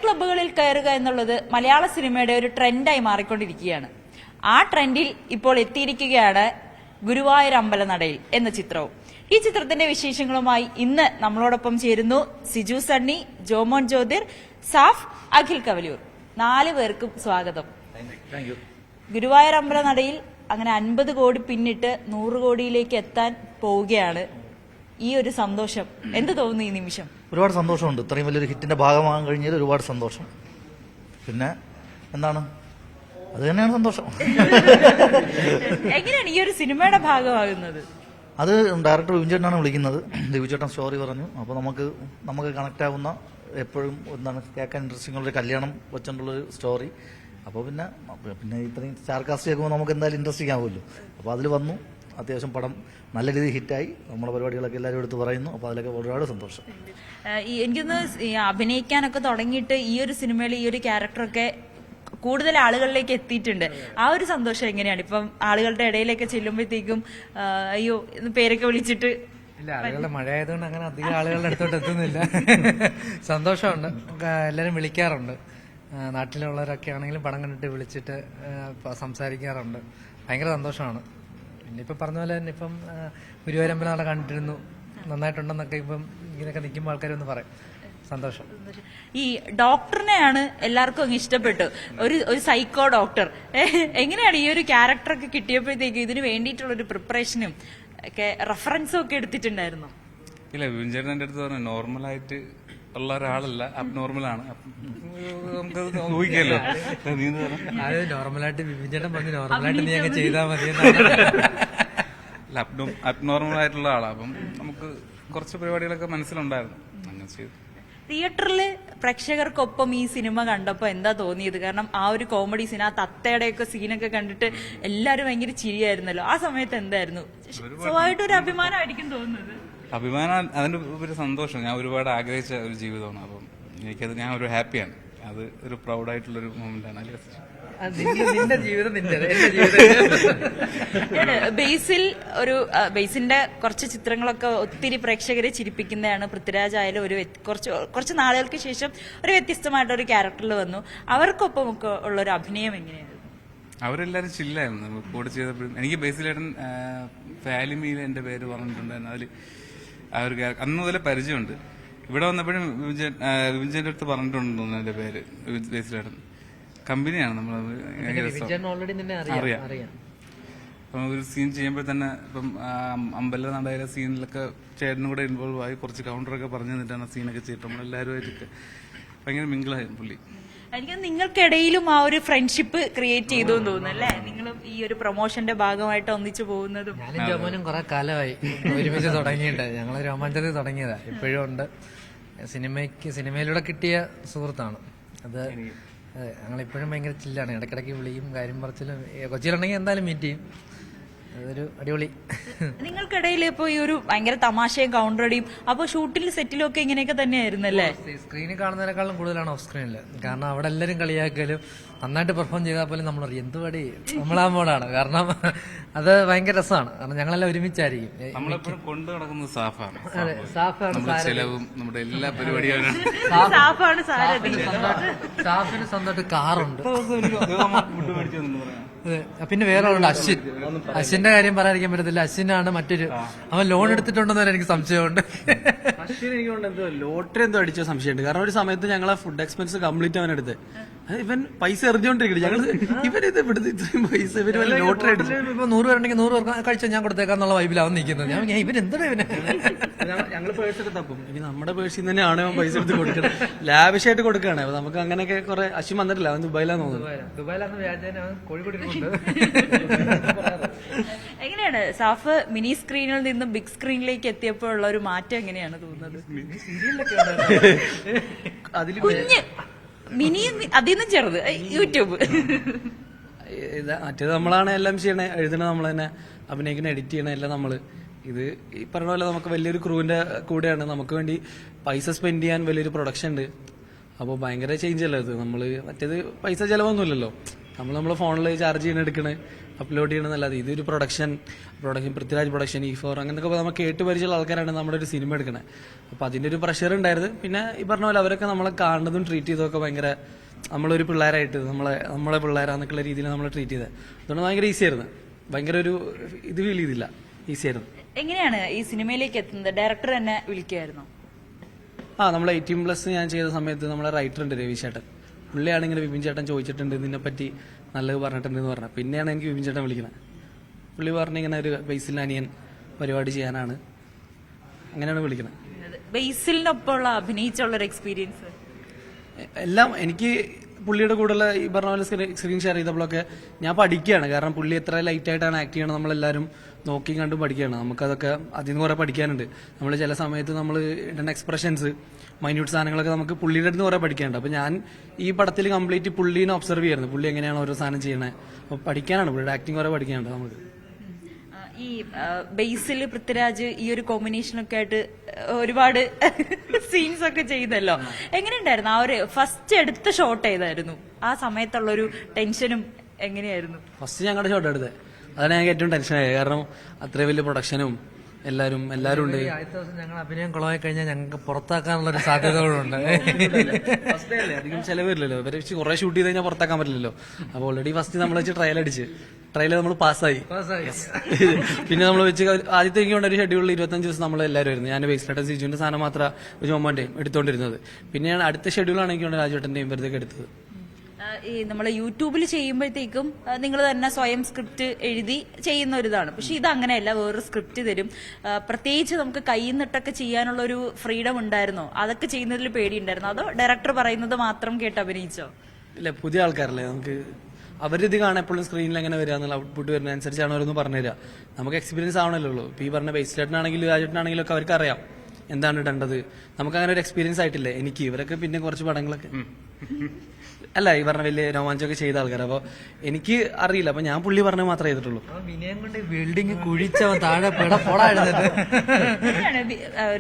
ക്ലബ്ബുകളിൽ കയറുക എന്നുള്ളത് മലയാള സിനിമയുടെ ഒരു ട്രെൻഡായി മാറിക്കൊണ്ടിരിക്കുകയാണ്. ആ ട്രെൻഡിൽ ഇപ്പോൾ എത്തിയിരിക്കുകയാണ് ഗുരുവായൂർ അമ്പലനടയിൽ എന്ന ചിത്രവും. ഈ ചിത്രത്തിന്റെ വിശേഷങ്ങളുമായി ഇന്ന് നമ്മളോടൊപ്പം ചേരുന്നു സിജു സണ്ണി, ജോമോൻ ജ്യോതിർ, സാഫ്, അഖിൽ കവലൂർ. 4 പേർക്കും സ്വാഗതം. ഗുരുവായൂർ അമ്പലനടയിൽ അങ്ങനെ 50 കോടി പിന്നിട്ട് 100 കോടിയിലേക്ക് എത്താൻ പോവുകയാണ്. ഈ ഒരു സന്തോഷം എന്ത് തോന്നുന്നു ഈ നിമിഷം? ഒരുപാട് സന്തോഷമുണ്ട്. ഇത്രയും വലിയൊരു ഹിറ്റിന്റെ ഭാഗമാകാൻ കഴിഞ്ഞതിൽ ഒരുപാട് സന്തോഷം. പിന്നെ എന്താണ്, അത് തന്നെയാണ് സന്തോഷം. എങ്ങനെയാണ് ഈ ഒരു സിനിമയുടെ ഭാഗമാകുന്നത്? അത് ഡയറക്ടർ വിജയനാണ് വിളിക്കുന്നത്. വിജയേട്ടൻ സ്റ്റോറി പറഞ്ഞു. അപ്പോൾ നമുക്ക് കണക്ട് ആവുന്ന, എപ്പോഴും എന്താണ് കേൾക്കാൻ ഇൻട്രസ്റ്റിംഗ് ഉള്ളൊരു കല്യാണം വെച്ചിട്ടുള്ളൊരു സ്റ്റോറി. അപ്പോൾ പിന്നെ ഇത്രയും സ്റ്റാർ കാസ്റ്റ് കേൾക്കുമ്പോൾ നമുക്ക് എന്തായാലും ഇൻട്രസ്റ്റിംഗ് ആവുമല്ലോ. അപ്പോൾ അതിൽ വന്നു. അത്യാവശ്യം പടം നല്ല രീതിയിൽ ഹിറ്റായി. നമ്മുടെ പരിപാടികളൊക്കെ എല്ലാവരും എടുത്ത് പറയുന്നു. അപ്പോൾ അതിലൊക്കെ ഒരുപാട് സന്തോഷം. എനിക്കൊന്ന് അഭിനയിക്കാനൊക്കെ തുടങ്ങിയിട്ട് ഈ ഒരു സിനിമയിൽ ഈ ഒരു ക്യാരക്ടറൊക്കെ കൂടുതൽ ആളുകളിലേക്ക് എത്തിയിട്ടുണ്ട്. ആ ഒരു സന്തോഷം എങ്ങനെയാണ്? ഇപ്പം ആളുകളുടെ ഇടയിലേക്ക് ചെല്ലുമ്പോഴത്തേക്കും അയ്യോ പേരൊക്കെ വിളിച്ചിട്ട് ഇല്ല, ആളുകളുടെ മഴ ആയതുകൊണ്ട് അങ്ങനെ അധികം ആളുകളുടെ അടുത്തോട്ട് എത്തുന്നില്ല. സന്തോഷമുണ്ട്. എല്ലാവരും വിളിക്കാറുണ്ട്. നാട്ടിലുള്ളവരൊക്കെ ആണെങ്കിലും പടം കണ്ടിട്ട് വിളിച്ചിട്ട് സംസാരിക്കാറുണ്ട്. ഭയങ്കര സന്തോഷമാണ്. പിന്നെ ഇപ്പം പറഞ്ഞ പോലെ തന്നെ ഇപ്പം ഗുരുവായൂരമ്പലം അവിടെ കണ്ടിരുന്നു, നന്നായിട്ടുണ്ടെന്നൊക്കെ ഇപ്പം ഇങ്ങനെയൊക്കെ നിൽക്കുമ്പോൾ ആൾക്കാരൊന്ന് പറയും. സന്തോഷം. ഈ ഡോക്ടറിനെയാണ് എല്ലാവർക്കും അങ്ങ് ഇഷ്ടപ്പെട്ടു. ഒരു സൈക്കോ ഡോക്ടർ. എങ്ങനെയാണ് ഈ ഒരു ക്യാരക്ടറൊക്കെ കിട്ടിയപ്പോഴത്തേക്ക് ഇതിന് വേണ്ടിയിട്ടുള്ള ഒരു പ്രിപ്പറേഷനും ഒക്കെ റെഫറൻസും ഒക്കെ എടുത്തിട്ടുണ്ടായിരുന്നു? ഇല്ല, വിജയൻ എന്റെ അടുത്ത് പറഞ്ഞു നോർമലായിട്ട് ഉള്ള ഒരാളല്ല, അബ്നോർമലാണ്. നമുക്കത് ഊഹിക്കല്ലോ. അത് നോർമലായിട്ട് വിജയൻ പറഞ്ഞു, നോർമലായിട്ട് നീ അങ്ങ് ചെയ്താൽ മതി. അബ്നോർമൽ ആയിട്ടുള്ള ആളാണ്. അപ്പം നമുക്ക് കുറച്ച് പരിപാടികളൊക്കെ മനസ്സിലുണ്ടായിരുന്നു. അങ്ങനെ ചെയ്തു. തിയേറ്ററിൽ പ്രേക്ഷകർക്കൊപ്പം ഈ സിനിമ കണ്ടപ്പോ എന്താ തോന്നിയത്? കാരണം ആ ഒരു കോമഡി സീൻ, ആ തത്തയുടെയൊക്കെ സീനൊക്കെ കണ്ടിട്ട് എല്ലാരും ഭയങ്കര ചിരിയായിരുന്നല്ലോ. ആ സമയത്ത് എന്തായിരുന്നു? സ്വന്തമായിട്ടൊരു അഭിമാനമായിരിക്കും തോന്നുന്നത്. അഭിമാനം, അതിന്റെ ഒരു സന്തോഷം. ഞാൻ ഒരുപാട് ആഗ്രഹിച്ച ഒരു ജീവിതമാണ്. അപ്പം എനിക്കത്, ഞാൻ ഒരു ഹാപ്പിയാണ്. അത് ഒരു പ്രൗഡായിട്ടുള്ളൊരു മൊമെന്റാണ്. നിന്റെ ജീവിതം ബേസിന്റെ കുറച്ച് ചിത്രങ്ങളൊക്കെ ഒത്തിരി പ്രേക്ഷകരെ ചിരിപ്പിക്കുന്നതാണ്. പൃഥ്വിരാജ് ആയാലും കുറച്ച് നാളുകൾക്ക് ശേഷം ഒരു വ്യത്യസ്തമായിട്ടൊരു ക്യാരക്ടറിൽ വന്നു. അവർക്കൊപ്പം ഒക്കെ ഉള്ള ഒരു അഭിനയം എങ്ങനെയായിരുന്നു? അവരെല്ലാരും ചില്ലായിരുന്നു കൂടെ ചെയ്തപ്പോഴും. എനിക്ക് ബേസിലേട്ടൻ ഫാലിമിയിൽ എന്റെ പേര് പറഞ്ഞിട്ടുണ്ടായിരുന്നു. അതിൽ ആ ഒരു അന്ന് മുതലേ പരിചയമുണ്ട്. ഇവിടെ വന്നപ്പോഴും വിജയന്റെ അടുത്ത് പറഞ്ഞിട്ടുണ്ടെന്ന് തോന്നുന്നു എന്റെ പേര്. ബേസിലേട്ടൻ കമ്പനിയാണ് നമ്മളത്. അറിയാം. അപ്പം ഒരു സീൻ ചെയ്യുമ്പോൾ തന്നെ ഇപ്പം അമ്പലനടയിലെ സീനിലൊക്കെ ചേട്ടനും കൂടെ ഇൻവോൾവ് ആയി കുറച്ച് കൗണ്ടറൊക്കെ പറഞ്ഞു തന്നിട്ടാണ് സീനൊക്കെ ചെയ്തിട്ട് നമ്മളെല്ലാവരുമായിട്ടൊക്കെ ഭയങ്കര മിങ്കിളായി പുള്ളി. എനിക്ക് നിങ്ങൾക്കിടയിലും ആ ഒരു ഫ്രണ്ട്ഷിപ്പ് ക്രിയേറ്റ് ചെയ്തു എന്ന് തോന്നുന്നു അല്ലേ? നിങ്ങളും ഈ ഒരു പ്രൊമോഷന്റെ ഭാഗമായിട്ട് ഒന്നിച്ചു പോകുന്നതും. ഞാനും ജോമോനും കുറെ കാലമായി ഒരുമിച്ച് തുടങ്ങിയിട്ട്. ഞങ്ങള് രോമാഞ്ചത്തിൽ തുടങ്ങിയതാ, ഇപ്പോഴും ഉണ്ട്. സിനിമയിലൂടെ കിട്ടിയ സുഹൃത്താണ് അത്. ഞങ്ങളിപ്പോഴും ഭയങ്കര ചില്ലാണ്. ഇടയ്ക്കിടയ്ക്ക് വിളിയും, കാര്യം പറച്ചിലും. കൊച്ചിയിലുണ്ടെങ്കിൽ എന്തായാലും മീറ്റ് ചെയ്യും. അതൊരു അടിപൊളി. നിങ്ങൾക്കിടയിൽ ഇപ്പൊ ഈ ഒരു ഭയങ്കര തമാശയും കൗണ്ടറടിയും, അപ്പൊ ഷൂട്ടിലും സെറ്റിലും ഒക്കെ ഇങ്ങനെയൊക്കെ തന്നെയായിരുന്നല്ലേ? സ്ക്രീനിൽ കാണുന്നതിനേക്കാളും കൂടുതലാണ് ഓഫ് സ്ക്രീനില്. കാരണം അവിടെ എല്ലാവരും കളിയാക്കലും നന്നായിട്ട് പെർഫോം ചെയ്താൽ പോലും നമ്മൾ പറയും എന്തുപടി നമ്മളാ മോഡാണ്. കാരണം അത് ഭയങ്കര രസമാണ്. കാരണം ഞങ്ങളെല്ലാം ഒരുമിച്ചായിരിക്കും. നമ്മളെപ്പോഴും കൊണ്ടു നടക്കുന്നത് സാഫാണ്. അതെ, സാഫാണ് ചെലവും നമ്മുടെ എല്ലാ പരിപാടികളും. സാഫിന് സ്വന്തമായിട്ട് കാറുണ്ട്. പിന്നെ വേറെ ആളുണ്ട് അശ്വിൻ. അശ്വിന്റെ കാര്യം പറയാതിരിക്കാൻ പറ്റത്തില്ല. അശ്വിനാണ് മറ്റൊരു, അവൻ ലോൺ എടുത്തിട്ടുണ്ടെന്ന് എനിക്ക് സംശയമുണ്ട്. അശ്വിൻ എനിക്ക് ലോട്ടറി എന്തോ അടിച്ച സംശയമുണ്ട്. കാരണം ഒരു സമയത്ത് ഞങ്ങളെ ഫുഡ് എക്സ്പെൻസ് കംപ്ലീറ്റ് അവൻ എടുത്ത്. ഇവൻ പൈസ എറിഞ്ഞോണ്ടിരിക്കുന്നു. ഇവരിത് ഇവിടുത്തെ ഇത്രയും പൈസ ഇവര് വല്ല ലോട്ടറി അടിച്ചു. ഇപ്പൊ 100 പേരുണ്ടെങ്കിൽ 100 പേർക്ക് കഴിച്ചാൽ ഞാൻ കൊടുത്തേക്കാന്നുള്ള വൈബിലാവും നിൽക്കുന്നത്. ഞാൻ ഇവരെന്താ ഇവന്? ഞങ്ങള് പേഴ്സൊക്കെ തപ്പും. ഇനി നമ്മുടെ പേഴ്സിൽ നിന്ന് തന്നെയാണ് അവൻ പൈസ എടുത്ത് കൊടുക്കണം. ലാവിഷായിട്ട് കൊടുക്കുകയാണ്. അപ്പൊ നമുക്ക് അങ്ങനെയൊക്കെ കുറെ. അശ്വിൻ വന്നിട്ടില്ല, അവൻ ദുബായിലാന്ന് തോന്നുന്നു. ദുബായിലാന്ന് വ്യാജേന കോഴിക്കോട്. എങ്ങനെയാണ് സാഫ് മിനി സ്ക്രീനിൽ നിന്ന് ബിഗ് സ്ക്രീനിലേക്ക് എത്തിയപ്പോൾ ഉള്ള ഒരു മാറ്റം എങ്ങനെയാണ് തോന്നുന്നത്? കുഞ്ഞ് മിനി, അതിന്നും ചെറുത് യൂട്യൂബ്. മറ്റേത് നമ്മളാണ് എല്ലാം ചെയ്യണേ, എഴുതണ നമ്മൾ തന്നെ, അഭിനയിക്കണ, എഡിറ്റ് ചെയ്യണ എല്ലാം നമ്മള്. ഇത് ഈ പറഞ്ഞ പോലെ നമുക്ക് വലിയൊരു ക്രൂവിന്റെ കൂടെയാണ്. നമുക്ക് വേണ്ടി പൈസ സ്പെൻഡ് ചെയ്യാൻ വലിയൊരു പ്രൊഡക്ഷൻ ഉണ്ട്. അപ്പോൾ ഭയങ്കര ചേഞ്ച് അല്ലേ ഇത്. നമ്മള് മറ്റേത് പൈസ ചെലവൊന്നുമില്ലല്ലോ. നമ്മളെ ഫോണിൽ ചാർജ് ചെയ്യണ എടുക്കണേ അപ്ലോഡ് ചെയ്യണമെന്നല്ലാതെ ഇതൊരു പ്രൊഡക്ഷൻ പൃഥ്വിരാജ് പ്രൊഡക്ഷൻ E4 അങ്ങനത്തെ നമ്മൾ കേട്ട് പരിചയമുള്ള ആൾക്കാരാണ് നമ്മുടെ ഒരു സിനിമ എടുക്കണേ. അപ്പൊ അതിന്റെ ഒരു പ്രഷർ ഉണ്ടായിരുന്നു. പിന്നെ ഈ പറഞ്ഞ പോലെ അവരൊക്കെ നമ്മളെ കാണുന്നതും ട്രീറ്റ് ചെയ്തതൊക്കെ ഭയങ്കര നമ്മളൊരു പിള്ളേരായിട്ട് നമ്മളെ പിള്ളേരാന്നൊക്കെയുള്ള രീതിയിൽ നമ്മളെ ട്രീറ്റ് ചെയ്തത്. അതുകൊണ്ട് ഭയങ്കര ഈസി ആയിരുന്നു. ഭയങ്കര ഒരു ഇത് ഫീൽ ചെയ്തില്ല, ഈസി ആയിരുന്നു. എങ്ങനെയാണ് ഈ സിനിമയിലേക്ക് എത്തുന്നത്? ഡയറക്ടർ തന്നെ വിളിക്കുമായിരുന്നു? നമ്മൾ 18+ ഞാൻ ചെയ്ത സമയത്ത് നമ്മളെ റൈറ്റർ ഉണ്ട് രവി ചേട്ടൻ. പുള്ളിയാണെങ്കിൽ വിപിൻ ചേട്ടൻ ചോദിച്ചിട്ടുണ്ട് ഇതിനെപ്പറ്റി നല്ലത് പറഞ്ഞിട്ടുണ്ടെന്ന് പറഞ്ഞത്. പിന്നെയാണ് എനിക്ക് വിപിൻ ചേട്ടൻ വിളിക്കുന്നത്. പുള്ളി പറഞ്ഞ ഇങ്ങനെ ഒരു ബേസിൽ അനിയൻ പരിപാടി ചെയ്യാനാണ്, അങ്ങനെയാണ് വിളിക്കുന്നത്. ബേസിലിനൊപ്പമുള്ള അഭിനയിച്ചുള്ളൊരു എക്സ്പീരിയൻസ് എല്ലാം എനിക്ക് പുള്ളിയുടെ കൂടെയുള്ള ഈ പറഞ്ഞ പോലെ സ്ക്രീൻ ഷെയർ ചെയ്തപ്പോഴൊക്കെ ഞാൻ പഠിക്കുകയാണ്. കാരണം പുള്ളി എത്ര ലൈറ്റായിട്ടാണ് ആക്ട് ചെയ്യണം നമ്മളെല്ലാവരും നോക്കി കണ്ടും പഠിക്കുകയാണ്. നമുക്കതൊക്കെ അതിൽ നിന്ന് കുറെ പഠിക്കാനുണ്ട്. നമ്മൾ ചില സമയത്ത് നമ്മൾ ഇടുന്ന എക്സ്പ്രഷൻസ്, മൈന്യൂട്ട് സാധനങ്ങളൊക്കെ നമുക്ക് പുള്ളിയുടെ അടുത്ത് കുറെ പഠിക്കാനുണ്ട്. അപ്പൊ ഞാൻ ഈ പടത്തിൽ കംപ്ലീറ്റ് പുള്ളീനെ ഒബ്സർവ് ചെയ്യുന്നത്, പുള്ളി എങ്ങനെയാണ് ഓരോ സാധനം ചെയ്യണത്. അപ്പൊ പഠിക്കാനാണ്, പുള്ളിയുടെ ആക്ടിങ് കുറെ പഠിക്കാനുണ്ട് നമുക്ക്. ഈ ബേസിൽ പൃഥ്വിരാജ് ഈ ഒരു കോമ്പിനേഷനൊക്കെ ആയിട്ട് ഒരുപാട് സീൻസ് ഒക്കെ ചെയ്തല്ലോ. എങ്ങനെയുണ്ടായിരുന്നു ആ ഒരു ഫസ്റ്റ് എടുത്ത ഷോട്ട്? ഏതായിരുന്നു ആ സമയത്തുള്ള ഒരു ടെൻഷനും എങ്ങനെയായിരുന്നു? ഫസ്റ്റ് ഞങ്ങളുടെ ഷോട്ട് എടുത്തത് അതാണ് ഞങ്ങൾക്ക് ഏറ്റവും ടെൻഷനായത്. കാരണം അത്രയും വലിയ പ്രൊഡക്ഷനും എല്ലാരും ഉണ്ട്. ആദ്യത്തെ ദിവസം ഞങ്ങൾ അഭിനയം കുളമായി കഴിഞ്ഞാൽ ഞങ്ങൾക്ക് പുറത്താക്കാനുള്ള ഒരു സാധ്യതകളുണ്ട്. ഫസ്റ്റ് അല്ലേ, അധികം ചെലവില്ലല്ലോ. ഇവരെ വെച്ച് കുറെ ഷൂട്ട് ചെയ്ത് കഴിഞ്ഞാൽ പുറത്താക്കാൻ പറ്റില്ലല്ലോ. അപ്പൊ ഓൾറെഡി ഫസ്റ്റ് നമ്മൾ വെച്ച് ട്രയൽ അടിച്ച് നമ്മൾ പാസ്സായി. പിന്നെ നമ്മൾ വെച്ച് ആദ്യത്തെ എനിക്ക് ഒരു ഷെഡ്യൂളിൽ 25 ദിവസം നമ്മൾ എല്ലാവരും ആയിരുന്നു. ഞാൻ ബേസിലായിട്ട് സിജുവിന്റെ സാധനം മാത്രം ജോമോന്റെയും എടുത്തോണ്ടിരുന്നത്. പിന്നെയാണ് അടുത്ത ഷെഡ്യൂളാണ് എനിക്ക് രാജുവേട്ടന്റെയും വെറുതെ എടുത്തത്. ഈ നമ്മൾ യൂട്യൂബിൽ ചെയ്യുമ്പോഴത്തേക്കും നിങ്ങൾ തന്നെ സ്വയം സ്ക്രിപ്റ്റ് എഴുതി ചെയ്യുന്ന ഒരു ഇതാണ്. പക്ഷെ ഇത് അങ്ങനെയല്ല, വേറൊരു സ്ക്രിപ്റ്റ് തരും. പ്രത്യേകിച്ച് നമുക്ക് കയ്യിൽ നിന്നിട്ടൊക്കെ ചെയ്യാനുള്ള ഒരു ഫ്രീഡം ഉണ്ടായിരുന്നോ? അതൊക്കെ ചെയ്യുന്നതിൽ പേടിയുണ്ടായിരുന്നോ? അതോ ഡയറക്ടർ പറയുന്നത് മാത്രം കേട്ട് അഭിനയിച്ചോ? ഇല്ല, പുതിയ ആൾക്കാരല്ലേ, നമുക്ക് അവരിത് കാണാൻ എപ്പോഴും സ്ക്രീനിൽ എങ്ങനെ വരിക എന്നുള്ള ഔട്ട്പുട്ട് വരുന്നതനുസരിച്ചാണ് അവരൊന്ന് പറഞ്ഞുതരിക. നമുക്ക് എക്സ്പീരിയൻസ് ആവണല്ലോ ഉള്ളൂ. ഇപ്പൊ ഈ പറഞ്ഞ ബേസിലേട്ടനാണെങ്കിലും രാജേട്ടനാണെങ്കിലും ഒക്കെ അവർക്ക് അറിയാം എന്താണ് ഇടേണ്ടത്. നമുക്ക് അങ്ങനെ ഒരു എക്സ്പീരിയൻസ് ആയിട്ടില്ലേ എനിക്ക്. ഇവരൊക്കെ പിന്നെ കുറച്ച് പടങ്ങളൊക്കെ അല്ല ഈ പറഞ്ഞ വലിയ രോമാഞ്ചമൊക്കെ ചെയ്ത ആൾക്കാർ. അപ്പൊ എനിക്ക് അറിയില്ല. അപ്പൊ ഞാൻ പുള്ളി പറഞ്ഞത് മാത്രമേ ചെയ്തിട്ടുള്ളൂ. വിനയം കൊണ്ട് ബിൽഡിംഗ് കുഴിച്ചവൻ താഴെ പോടായിരുന്നത്.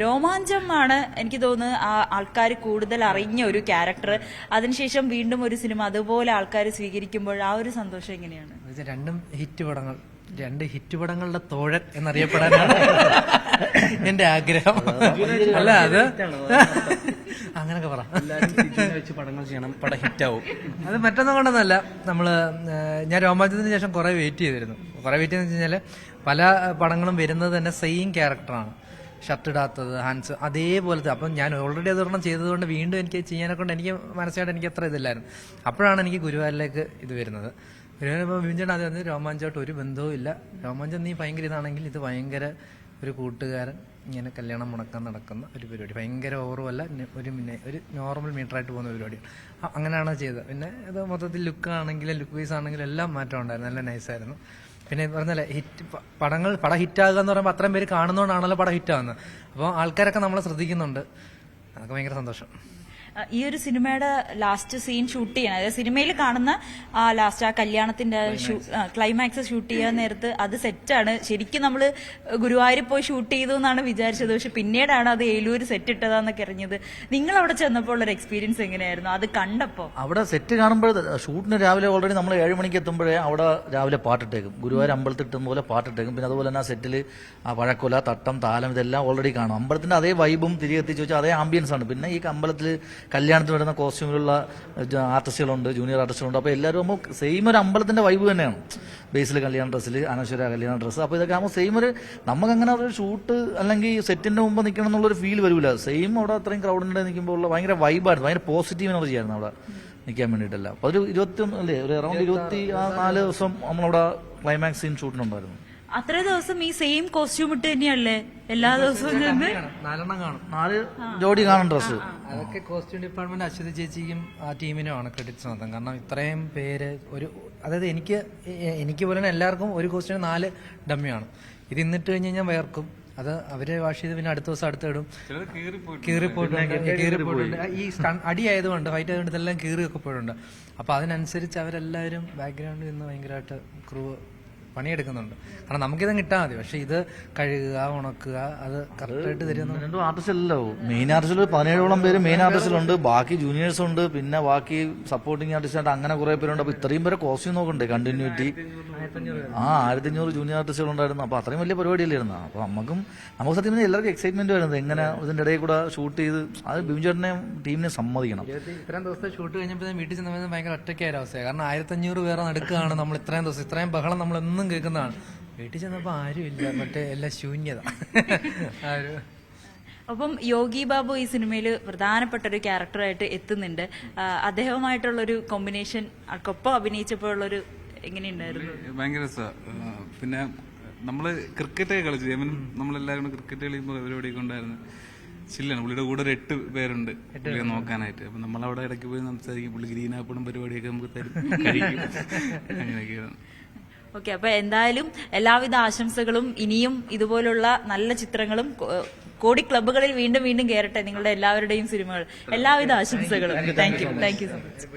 രോമാഞ്ചമാണ് എനിക്ക് തോന്നുന്നത് ആൾക്കാർ കൂടുതൽ അറിഞ്ഞ ഒരു ക്യാരക്ടർ. അതിനുശേഷം വീണ്ടും ഒരു സിനിമ അതുപോലെ ആൾക്കാർ സ്വീകരിക്കുമ്പോൾ ആ ഒരു സന്തോഷം എങ്ങനെയാണ്? രണ്ടും ഹിറ്റ് പടങ്ങൾ, 2 ഹിറ്റ് പടങ്ങളുടെ തോഴൻ എന്നറിയപ്പെടാനാണ് എന്റെ ആഗ്രഹം. അല്ല അത് അങ്ങനൊക്കെ പറ, വെച്ച് പടങ്ങൾ ചെയ്യണം, പടം ഹിറ്റാവും. അത് മറ്റൊന്നും കൊണ്ടൊന്നല്ല. ഞാൻ രോമാഞ്ചത്തിന് ശേഷം കുറെ വെയിറ്റ് ചെയ്തിരുന്നു. കുറെ വെയിറ്റ് ചെയ്തെന്ന് വെച്ച് കഴിഞ്ഞാല് പല പടങ്ങളും വരുന്നത് തന്നെ സെയിം ക്യാരക്ടറാണ്. ഷർട്ട് ഇടാത്തത്, ഹാൻഡ്സ് അതേപോലത്തെ. അപ്പം ഞാൻ ഓൾറെഡി അതൊരെണ്ണം ചെയ്തതുകൊണ്ട് വീണ്ടും എനിക്ക് ചെയ്യാനെ കൊണ്ട് എനിക്ക് മനസ്സിലായിട്ട് എനിക്ക് അത്ര ഇതില്ലായിരുന്നു. അപ്പോഴാണ് എനിക്ക് ഗുരുവായൂരിലേക്ക് ഇത് വരുന്നത്. ഗുരുവായൂർ വിഞ്ചേട്ടൻ ആദ്യം വന്നത് രോമാഞ്ചമായിട്ട് ഒരു ബന്ധവും ഇല്ല. രോമാഞ്ചം നീ ഭയങ്കര ഇതാണെങ്കിൽ ഇത് ഭയങ്കര ഒരു കൂട്ടുകാരൻ ഇങ്ങനെ കല്യാണം മുടക്കാൻ നടക്കുന്ന ഒരു പരിപാടി. ഭയങ്കര ഓവറുമല്ല, ഒരു നോർമൽ മീറ്ററായിട്ട് പോകുന്ന പരിപാടിയാണ്. അങ്ങനെയാണ് ചെയ്തത്. പിന്നെ ഇത് മൊത്തത്തിൽ ലുക്ക് ആണെങ്കിലും ലുക്ക് വൈസ് ആണെങ്കിലും എല്ലാം മാറ്റം ഉണ്ടായിരുന്നു. നല്ല നൈസായിരുന്നു. പിന്നെ പറഞ്ഞല്ലേ പടം ഹിറ്റാകുക എന്ന് പറയുമ്പോൾ അത്രയും പേര് കാണുന്നതുകൊണ്ടാണല്ലോ പടം ഹിറ്റാകുന്നത്. അപ്പോൾ ആൾക്കാരൊക്കെ നമ്മളെ ശ്രദ്ധിക്കുന്നുണ്ട്. അതൊക്കെ ഭയങ്കര സന്തോഷം. ഈ ഒരു സിനിമയുടെ ലാസ്റ്റ് സീൻ ഷൂട്ട് ചെയ്യണം, അതായത് സിനിമയിൽ കാണുന്ന ലാസ്റ്റ് ആ കല്യാണത്തിന്റെ ക്ലൈമാക്സ് ഷൂട്ട് ചെയ്യാൻ നേരത്ത് അത് സെറ്റാണ്. ശരിക്കും നമ്മള് ഗുരുവായൂരിൽ പോയി ഷൂട്ട് ചെയ്തു എന്നാണ് വിചാരിച്ചത്. പക്ഷെ പിന്നീടാണ് അത് ഏലൂര് സെറ്റ് ഇട്ടതാന്നൊക്കെ അറിഞ്ഞത്. നിങ്ങൾ അവിടെ ചെന്നപ്പോൾ ഉള്ള എക്സ്പീരിയൻസ് എങ്ങനെയായിരുന്നു അത് കണ്ടപ്പോ? അവിടെ സെറ്റ് കാണുമ്പോൾ ഷൂട്ടിന് രാവിലെ ഓൾറെഡി നമ്മൾ 7 മണിക്ക് എത്തുമ്പോഴേ അവിടെ രാവിലെ പാട്ടിട്ടേക്കും. ഗുരുവായൂർ അമ്പലത്തിൽ ഇട്ടുന്ന പോലെ പാട്ടിട്ടേക്കും. പിന്നെ അതുപോലെ തന്നെ ആ സെറ്റിൽ വഴക്കൊല, തട്ടം, താലം ഇതെല്ലാം ഓൾറെഡി കാണും. അമ്പലത്തിന്റെ അതേ വൈബും തിരികെ എത്തിച്ച് വെച്ചാൽ അതേ ആംബിയൻസ് ആണ്. പിന്നെ ഈ അമ്പലത്തിൽ കല്യാണത്തിന് വരുന്ന കോസ്റ്റ്യൂമിലുള്ള ആർട്ടിസ്റ്റുകളുണ്ട്, ജൂനിയർ ആർട്ടിസ്റ്റുകളുണ്ട്. അപ്പോൾ എല്ലാവരും ആകുമ്പോൾ സെയിം ഒരു അമ്പലത്തിന്റെ വൈബ് തന്നെയാണ്. ബേസിൽ കല്യാണ ഡ്രസ്സിൽ, അനശ്വര കല്യാണ ഡ്രസ്സ്. അപ്പോൾ ഇതൊക്കെ ആകുമ്പോൾ സെയിം ഒരു നമുക്കങ്ങനെ ഒരു ഷൂട്ട് അല്ലെങ്കിൽ സെറ്റിന്റെ മുമ്പ് നിൽക്കണം എന്നുള്ളൊരു ഫീൽ വരില്ല. സെയിം അവിടെ അത്രയും ക്രൗഡിൻ്റെ നിൽക്കുമ്പോൾ ഉള്ള ഭയങ്കര വൈബായിരുന്നു, ഭയങ്കര പോസിറ്റീവ് എനർജി ആയിരുന്നു അവിടെ നിൽക്കാൻ വേണ്ടിയിട്ടല്ല. അപ്പോൾ ഒരു 21 അല്ലേ, ഒരു അറൗണ്ട് 24 ദിവസം നമ്മളവിടെ ക്ലൈമാക്സ് സീൻ ഷൂട്ടിനുണ്ടായിരുന്നു. അത്ര ദിവസം ഈ സെയിം കോസ്റ്റ്യൂം ഇട്ട് തന്നെയല്ലേ എല്ലാ ദിവസവും? 4 കാണും, 4 ജോഡി കാണും ഡ്രസ്സ്. അതൊക്കെ കോസ്റ്റ്യൂം ഡിപ്പാർട്ട്മെന്റ് അശ്വതി ചേച്ചിക്കും ആ ടീമിനുമാണ് ക്രെഡിറ്റ്സ് മൊത്തം. കാരണം ഇത്രയും പേര് അതായത് എനിക്ക് പോലെ തന്നെ എല്ലാവർക്കും ഒരു കോസ്റ്റ്യൂമിന് 4 ഡമ്മിയാണ്. ഇത് ഇന്നിട്ട് കഴിഞ്ഞ് കഴിഞ്ഞാൽ വേർക്കും. അത് അവര് വാഷ് ചെയ്ത് പിന്നെ അടുത്ത ദിവസം അടുത്തിടും. കീറിപ്പോയിട്ടുണ്ട്. ഈ അടി ആയതുകൊണ്ട്, ഫൈറ്റ് ആയതുകൊണ്ട് ഇതെല്ലാം കീറിയൊക്കെ പോയിട്ടുണ്ട്. അപ്പൊ അതിനനുസരിച്ച് അവരെല്ലാവരും ബാക്ക്ഗ്രൗണ്ടിൽ നിന്ന് ഭയങ്കരമായിട്ട് ക്രൂ പണിയെടുക്കുന്നുണ്ട്. കാരണം നമുക്കിത് കിട്ടാൽ മതി, പക്ഷെ ഇത് കഴുകുക, ഉണക്കുക, അത് കറക്റ്റായിട്ട് തരുന്നു. രണ്ടും ആർട്ടിസ്റ്റ് അല്ലല്ലോ. മെയിൻ ആർട്ടിസ്റ്റിൽ 17ഓളം പേര് മെയിൻ ആർട്ടിസ്റ്റിലുണ്ട്, ബാക്കി ജൂനിയേഴ്സ് ഉണ്ട്, പിന്നെ ബാക്കി സപ്പോർട്ടിംഗ് ആർട്ടിസ്റ്റ് അങ്ങനെ കുറെ പേരുണ്ട്. അപ്പൊ ഇത്രയും പേരെ കോസ്റ്റ്യൂം നോക്കണ്ടേ, കണ്ടിന്യൂറ്റി. 1500 ജൂനിയർ ആർട്ടിസ്റ്റുകൾ ഉണ്ടായിരുന്നു. അപ്പൊ അത്രയും വലിയ പരിപാടിയല്ലായിരുന്നു. അപ്പൊ നമുക്ക് സത്യം പറഞ്ഞാൽ എല്ലാവർക്കും എക്സൈറ്റ്മെന്റ് വരുന്നത് എങ്ങനെ ഇതിന്റെ ഇടയിൽ കൂടെ ഷൂട്ട് ചെയ്ത് അത് ബിബിൻ ചേട്ടനെ ടീമിനെ സമ്മതിക്കണം. ഇത്രയും ദിവസത്തെ ഷൂട്ട് കഴിഞ്ഞപ്പോൾ ഞാൻ വീട്ടിൽ ചെന്നപ്പോൾ ഭയങ്കര ഒറ്റയ്ക്കായ അവസ്ഥയാണ്. കാരണം 1500 പേരെ നടക്കുകയാണ് നമ്മൾ ഇത്രയും ദിവസം, ഇത്രയും ബഹളം നമ്മൾ എന്നും കേൾക്കുന്നതാണ്. വീട്ടിൽ ചെന്നപ്പോൾ ആരും ഇല്ല, മറ്റേ എല്ലാം ശൂന്യത. അപ്പം യോഗി ബാബു ഈ സിനിമയിൽ പ്രധാനപ്പെട്ട ഒരു ക്യാരക്ടറായിട്ട് എത്തുന്നുണ്ട്. അദ്ദേഹവുമായിട്ടുള്ളൊരു കോമ്പിനേഷൻ ഒപ്പം അഭിനയിച്ചപ്പോഴുള്ളൊരു എങ്ങനെയുണ്ടായിരുന്നു? ഭയങ്കര രസമാണ്. പിന്നെ നമ്മള് ക്രിക്കറ്റ് കളിച്ചു, നമ്മളെല്ലാവരും കൂടെ ക്രിക്കറ്റ് കളിക്കുമ്പോൾ പരിപാടിയൊക്കെ ഉണ്ടായിരുന്നു. ചില്ലാണ്. പുള്ളിയുടെ കൂടെ ഒരു 8 പേരുണ്ട് പുള്ളിയെ നോക്കാനായിട്ട്. അപ്പൊ നമ്മളവിടെ ഇടയ്ക്ക് പോയി സംസാരിക്കും. പുള്ളി ഗ്രീൻ ആപ്പിളും പരിപാടിയൊക്കെ നമുക്ക് തരും, കഴിക്കും. അങ്ങനെയൊക്കെയാണ്. ഓക്കെ, അപ്പൊ എന്തായാലും എല്ലാവിധ ആശംസകളും. ഇനിയും ഇതുപോലുള്ള നല്ല ചിത്രങ്ങളും കോടി ക്ലബ്ബുകളിൽ വീണ്ടും വീണ്ടും കയറട്ടെ നിങ്ങളുടെ എല്ലാവരുടെയും സിനിമകൾ. എല്ലാവിധ ആശംസകളും. Thank you so much.